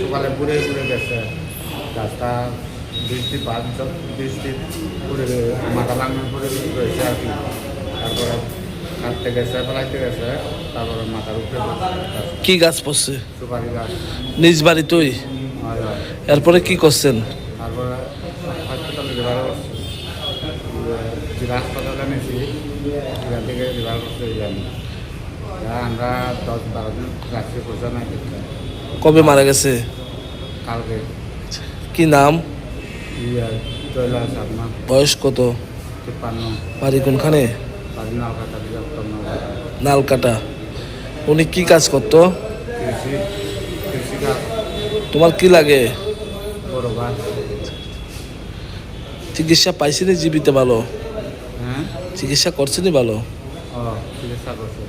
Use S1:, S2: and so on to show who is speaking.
S1: সকালে ঘুরে ঘুরে গেছে রাস্তা বৃষ্টিপাত বৃষ্টি ঘুরে মাথা লাগানোর পরে রয়েছে আর কি। তারপরে কাটতে গেছে ফেলাইতে গেছে, তারপরে মাথার উপরে
S2: কি গাছ পড়ছে?
S1: সুপারি গাছ।
S2: নিজ বাড়িতেই?
S1: হয় হয়।
S2: এরপরে কি করছেন?
S1: তারপরে হসপিটালে রিভার করছি, জেলা হাসপাতালে নিয়েছি, এখান থেকে রিভার করতে যাই। আমরা 10-12 দিন রাত্রে পৌঁছা নাই।
S2: কবে মারা গেছে?
S1: কালকে।
S2: কি নাম?
S1: জয়লা শর্মা।
S2: বয়স কত?
S1: 53।
S2: বাড়ি কোনখানে?
S1: বাড়ি নালকাটা, বৃহত্তম নালকাটা।
S2: নালকাটা। উনি কি কাজ করতো?
S1: কৃষিকাজ।
S2: তোমার কি লাগে?
S1: বড় গাছ।
S2: চিকিৎসা পাইছিনি? জীবিত ভালো?
S1: হ্যাঁ,
S2: চিকিৎসা করছিনি ভালো?
S1: চিকিৎসা করছে।